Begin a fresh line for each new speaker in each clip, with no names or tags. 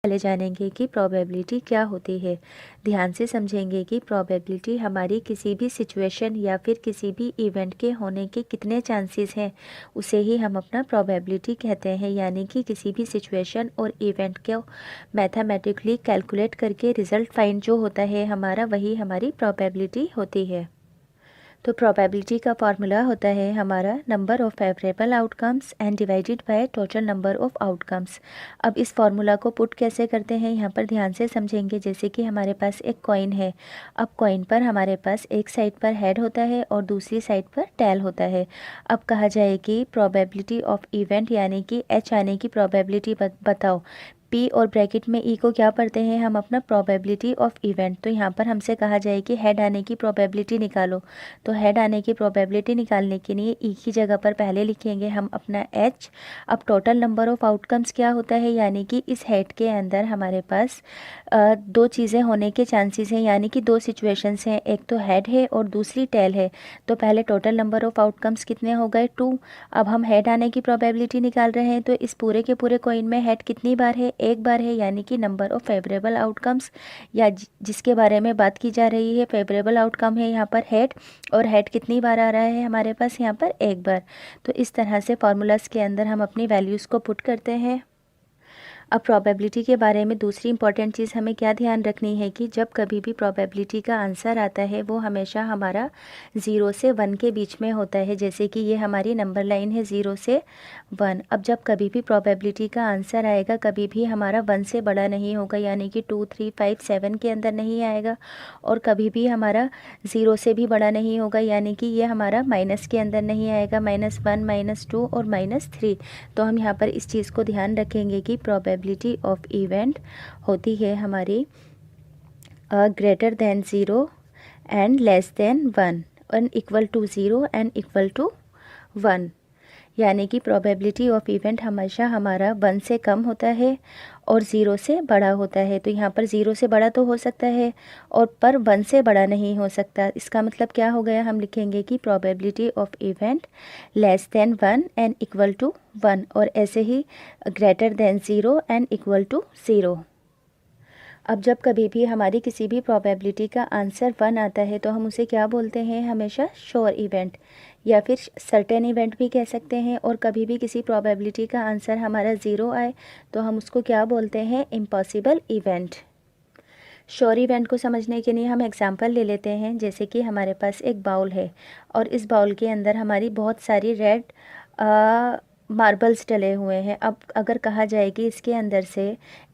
पहले जानेंगे कि प्रोबेबिलिटी क्या होती है। ध्यान से समझेंगे कि प्रोबेबिलिटी हमारी किसी भी सिचुएशन या फिर किसी भी इवेंट के होने के कितने चांसेस हैं, उसे ही हम अपना प्रोबेबिलिटी कहते हैं। यानी कि किसी भी सिचुएशन और इवेंट को मैथमेटिकली कैलकुलेट करके रिजल्ट फाइंड जो होता है हमारा, वही हमारी प्रोबेबिलिटी होती है। तो प्रोबेबिलिटी का फॉर्मूला होता है हमारा number of favourable outcomes and divided by total number of outcomes. अब इस फॉर्मूला को पुट कैसे करते हैं यहाँ पर ध्यान से समझेंगे। जैसे कि हमारे पास एक कॉइन है। अब कॉइन पर हमारे पास एक साइड पर हेड होता है और दूसरी साइड पर टेल होता है। अब कहा जाए कि प्रोबेबिलिटी ऑफ इवेंट यानी कि एच आने की प्रोबेबिलिटी बताओ। पी और ब्रैकेट में ई को क्या पढ़ते हैं हम, अपना प्रोबेबिलिटी ऑफ इवेंट। तो यहाँ पर हमसे कहा जाए कि हेड आने की प्रोबेबिलिटी निकालो। तो हेड आने की प्रोबेबिलिटी निकालने के लिए ई की जगह पर पहले लिखेंगे हम अपना एच। अब टोटल नंबर ऑफ़ आउटकम्स क्या होता है, यानी कि इस हेड के अंदर हमारे पास दो चीज़ें होने के चांसेस हैं, यानी कि दो सिचुएशंस हैं। एक तो हेड है और दूसरी टेल है। तो पहले टोटल नंबर ऑफ़ आउटकम्स कितने हो गए, 2। अब हम हेड आने की प्रोबेबिलिटी निकाल रहे हैं। तो इस पूरे के पूरे कॉइन में हेड कितनी बार है, एक बार है। यानी कि नंबर ऑफ़ फेवरेबल आउटकम्स या जिसके बारे में बात की जा रही है फेवरेबल आउटकम है यहाँ पर हेड, और हेड कितनी बार आ रहा है हमारे पास यहाँ पर, एक बार। तो इस तरह से फार्मूलाज के अंदर हम अपनी वैल्यूज़ को पुट करते हैं। अब प्रोबेबिलिटी के बारे में दूसरी इंपॉर्टेंट चीज़ हमें क्या ध्यान रखनी है कि जब कभी भी प्रोबेबिलिटी का आंसर आता है वो हमेशा हमारा 0 से 1 के बीच में होता है। जैसे कि ये हमारी नंबर लाइन है 0 से 1। अब जब कभी भी प्रोबेबिलिटी का आंसर आएगा कभी भी हमारा 1 से बड़ा नहीं होगा, यानी कि 2, 3, 5, 7 के अंदर नहीं आएगा, और कभी भी हमारा 0 से भी बड़ा नहीं होगा, यानी कि ये हमारा माइनस के अंदर नहीं आएगा, -1, -2 और -3। तो हम यहाँ पर इस चीज़ को ध्यान रखेंगे कि प्रोबेबिलिटी ऑफ इवेंट होती है हमारी greater than 0 and less than 1 and equal to 0 and equal to 1। यानी कि प्रोबेबिलिटी ऑफ इवेंट हमेशा हमारा 1 से कम होता है और 0 से बड़ा होता है। तो यहाँ पर 0 से बड़ा तो हो सकता है और पर 1 से बड़ा नहीं हो सकता। इसका मतलब क्या हो गया, हम लिखेंगे कि probability of event less than 1 and equal to 1, और ऐसे ही greater than 0 and equal to 0। अब जब कभी भी हमारी किसी भी प्रोबेबिलिटी का आंसर 1 आता है तो हम उसे क्या बोलते हैं, हमेशा श्योर इवेंट या फिर सर्टेन इवेंट भी कह सकते हैं। और कभी भी किसी प्रोबेबिलिटी का आंसर हमारा 0 आए तो हम उसको क्या बोलते हैं, इम्पॉसिबल इवेंट। श्योर इवेंट को समझने के लिए हम एग्जांपल ले लेते हैं। जैसे कि हमारे पास एक बाउल है और इस बाउल के अंदर हमारी बहुत सारी रेड मार्बल्स डले हुए हैं। अब अगर कहा जाए कि इसके अंदर से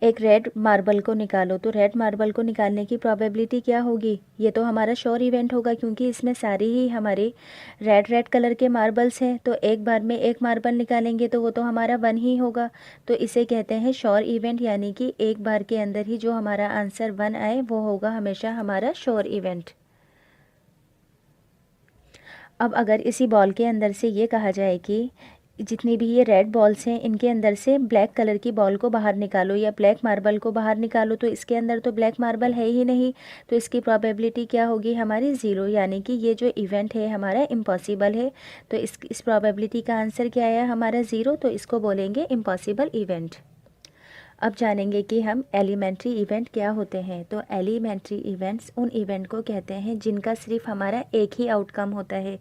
एक रेड मार्बल को निकालो, तो रेड मार्बल को निकालने की प्रोबेबिलिटी क्या होगी, ये तो हमारा श्योर इवेंट होगा क्योंकि इसमें सारी ही हमारे रेड रेड कलर के मार्बल्स हैं। तो एक बार में एक मार्बल निकालेंगे तो वो तो हमारा 1 ही होगा। तो इसे कहते हैं श्योर इवेंट, यानी कि एक बार के अंदर ही जो हमारा आंसर 1 आए वो होगा हमेशा हमारा श्योर इवेंट। अब अगर इसी बॉल के अंदर से ये कहा जाए कि जितनी भी ये रेड बॉल्स हैं इनके अंदर से ब्लैक कलर की बॉल को बाहर निकालो या ब्लैक मार्बल को बाहर निकालो, तो इसके अंदर तो ब्लैक मार्बल है ही नहीं। तो इसकी प्रोबेबिलिटी क्या होगी हमारी, 0, यानी कि ये जो इवेंट है हमारा इम्पॉसिबल है। तो इस प्रोबेबिलिटी का आंसर क्या आया हमारा 0, तो इसको बोलेंगे इम्पॉसिबल इवेंट। अब जानेंगे कि हम एलिमेंट्री इवेंट क्या होते हैं। तो एलिमेंट्री इवेंट्स उन इवेंट को कहते हैं जिनका सिर्फ हमारा एक ही आउटकम होता है,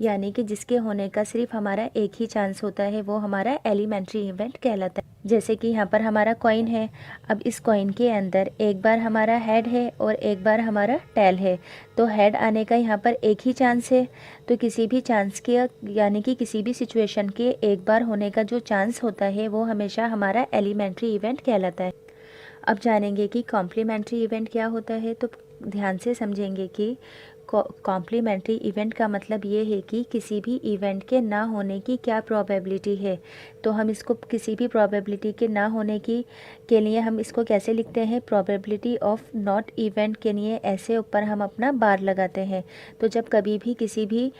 यानी कि जिसके होने का सिर्फ हमारा एक ही चांस होता है, वो हमारा एलिमेंट्री इवेंट कहलाता है। जैसे कि यहाँ पर हमारा कॉइन है। अब इस कॉइन के अंदर एक बार हमारा हेड है और एक बार हमारा टेल है। तो हेड आने का यहाँ पर एक ही चांस है। तो किसी भी चांस के यानी कि किसी भी सिचुएशन के एक बार होने का जो चांस होता है वो हमेशा हमारा एलिमेंट्री इवेंट कहलाता है। अब जानेंगे कि कॉम्प्लीमेंट्री इवेंट क्या होता है। तो ध्यान से समझेंगे कि कॉम्प्लीमेंट्री इवेंट का मतलब ये है कि किसी भी इवेंट के ना होने की क्या प्रोबेबिलिटी है। तो हम इसको किसी भी प्रोबेबिलिटी के ना होने की के लिए हम इसको कैसे लिखते हैं, प्रोबेबिलिटी ऑफ नॉट इवेंट के लिए ऐसे ऊपर हम अपना बार लगाते हैं। तो जब कभी भी किसी भी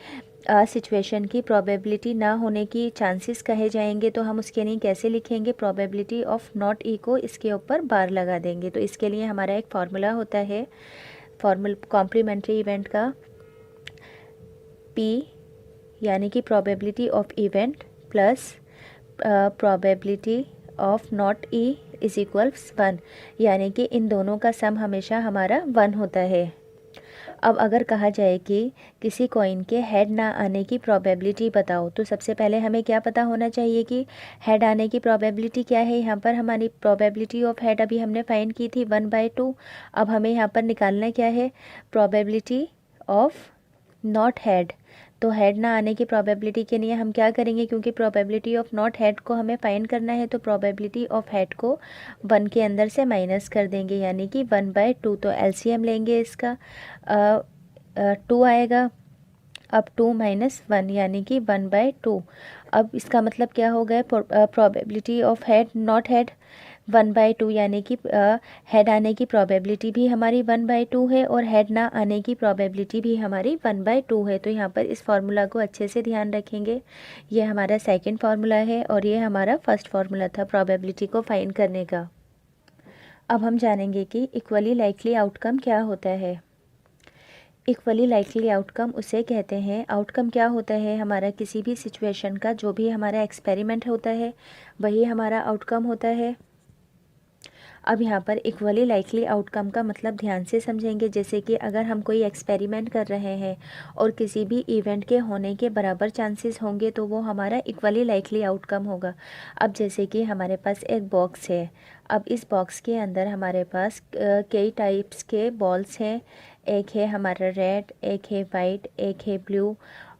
सिचुएशन की प्रोबेबिलिटी ना होने की चांसेस कहे जाएंगे तो हम उसके लिए कैसे लिखेंगे, प्रोबेबिलिटी ऑफ नॉट ई को इसके ऊपर बार लगा देंगे। तो इसके लिए हमारा एक फार्मूला होता है फॉर्मल कॉम्प्लीमेंट्री इवेंट का, P यानी कि probability of event plus probability of not E is equals 1, यानी कि इन दोनों का सम हमेशा हमारा 1 होता है। अब अगर कहा जाए कि किसी कॉइन के हेड ना आने की प्रोबेबिलिटी बताओ, तो सबसे पहले हमें क्या पता होना चाहिए कि हेड आने की प्रोबेबिलिटी क्या है। यहाँ पर हमारी प्रोबेबिलिटी ऑफ हेड अभी हमने फाइंड की थी 1/2। अब हमें यहाँ पर निकालना क्या है, प्रोबेबिलिटी ऑफ नॉट हेड। तो हेड ना आने की प्रोबेबिलिटी के लिए हम क्या करेंगे, क्योंकि प्रोबेबिलिटी ऑफ नॉट हेड को हमें फाइंड करना है, तो प्रोबेबिलिटी ऑफ हेड को 1 के अंदर से माइनस कर देंगे, यानी कि 1/2। तो एलसीएम लेंगे इसका, 2 आएगा। अब 2 - 1 यानी कि 1/2। अब इसका मतलब क्या हो गया, probability of head not head 1/2, यानी कि हेड आने की प्रोबेबिलिटी भी हमारी 1/2 है और हेड ना आने की प्रोबेबिलिटी भी हमारी 1/2 है। तो यहाँ पर इस फार्मूला को अच्छे से ध्यान रखेंगे। ये हमारा सेकंड फार्मूला है और ये हमारा फर्स्ट फार्मूला था प्रोबेबिलिटी को फाइंड करने का। अब हम जानेंगे कि इक्वली लाइकली आउटकम क्या होता है। इक्वली लाइकली आउटकम उसे कहते हैं, आउटकम क्या होता है, हमारा किसी भी सिचुएशन का जो भी हमारा एक्सपेरिमेंट होता है वही हमारा आउटकम होता है। अब यहाँ पर इक्वली लाइकली आउटकम का मतलब ध्यान से समझेंगे। जैसे कि अगर हम कोई एक्सपेरिमेंट कर रहे हैं और किसी भी इवेंट के होने के बराबर चांसेस होंगे तो वो हमारा इक्वली लाइकली आउटकम होगा। अब जैसे कि हमारे पास एक बॉक्स है, अब इस बॉक्स के अंदर हमारे पास कई टाइप्स के बॉल्स हैं। एक है हमारा रेड, एक है वाइट, एक है ब्लू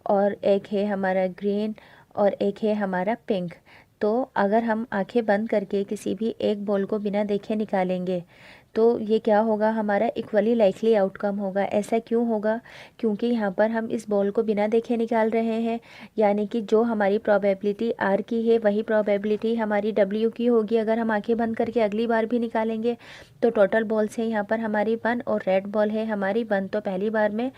और एक है हमारा ग्रीन और एक है हमारा पिंक। तो अगर हम आंखें बंद करके किसी भी एक बॉल को बिना देखे निकालेंगे तो ये क्या होगा, हमारा इक्वली लाइकली आउटकम होगा। ऐसा क्यों होगा, क्योंकि यहाँ पर हम इस बॉल को बिना देखे निकाल रहे हैं, यानी कि जो हमारी प्रोबेबिलिटी आर की है वही प्रोबेबिलिटी हमारी डब्ल्यू की होगी। अगर हम आंखें बंद करके अगली बार भी निकालेंगे तो टोटल बॉल्स है यहाँ पर हमारी 1 और रेड बॉल है हमारी 1। तो पहली बार में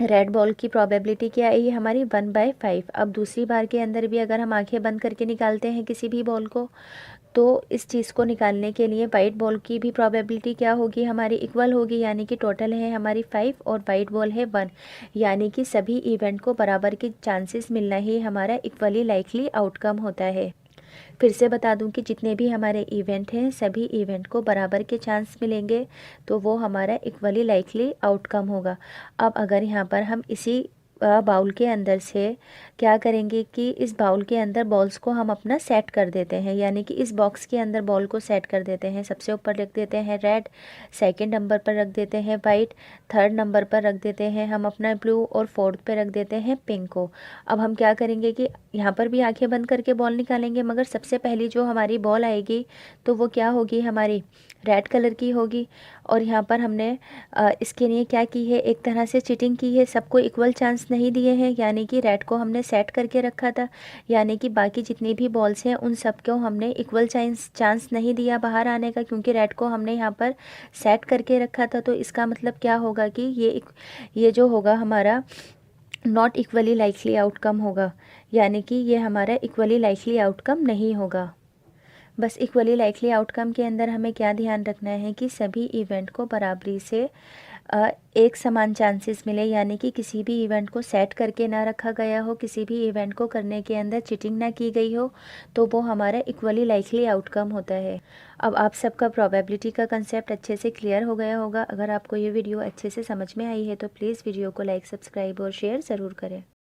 रेड बॉल की प्रोबेबिलिटी क्या है, ये हमारी 1/5। अब दूसरी बार के अंदर भी अगर हम आंखें बंद करके निकालते हैं किसी भी बॉल को, तो इस चीज़ को निकालने के लिए वाइट बॉल की भी प्रोबेबिलिटी क्या होगी, हमारी इक्वल होगी, यानी कि टोटल है हमारी 5 और वाइट बॉल है 1, यानी कि सभी इवेंट को बराबर के चांसेस मिलना ही हमारा इक्वली लाइकली आउटकम होता है। फिर से बता दूं कि जितने भी हमारे इवेंट हैं सभी इवेंट को बराबर के चांस मिलेंगे तो वो हमारा इक्वली लाइकली आउटकम होगा। अब अगर यहाँ पर हम इसी बाउल के अंदर से क्या करेंगे कि इस बाउल के अंदर बॉल्स को हम अपना सेट कर देते हैं, यानी कि इस बॉक्स के अंदर बॉल को सेट कर देते हैं। सबसे ऊपर रख देते हैं रेड, सेकंड नंबर पर रख देते हैं वाइट, थर्ड नंबर पर रख देते हैं हम अपना ब्लू और फोर्थ पे रख देते हैं पिंक को। अब हम क्या करेंगे कि यहाँ पर भी आंखें बंद करके बॉल निकालेंगे, मगर सबसे पहली जो हमारी बॉल आएगी तो वो क्या होगी, हमारी रेड कलर की होगी। और यहाँ पर हमने इसके लिए क्या की है, एक तरह से चीटिंग की है, सबको इक्वल चांस नहीं दिए हैं, यानी कि रेड को हमने सेट करके रखा था, यानी कि बाकी जितनी भी बॉल्स हैं उन सबको हमने इक्वल चांस नहीं दिया बाहर आने का, क्योंकि रेड को हमने यहाँ पर सेट करके रखा था। तो इसका मतलब क्या होगा कि ये जो होगा हमारा नॉट इक्वली लाइकली आउटकम होगा, यानी कि ये हमारा इक्वली लाइकली आउटकम नहीं होगा। बस इक्वली लाइकली आउटकम के अंदर हमें क्या ध्यान रखना है कि सभी इवेंट को बराबरी से एक समान चांसेस मिले, यानी कि किसी भी इवेंट को सेट करके ना रखा गया हो, किसी भी इवेंट को करने के अंदर चीटिंग ना की गई हो, तो वो हमारा इक्वली लाइकली आउटकम होता है। अब आप सबका प्रोबेबिलिटी का कंसेप्ट अच्छे से क्लियर हो गया होगा। अगर आपको ये वीडियो अच्छे से समझ में आई है तो प्लीज़ वीडियो को लाइक, सब्सक्राइब और शेयर ज़रूर करें।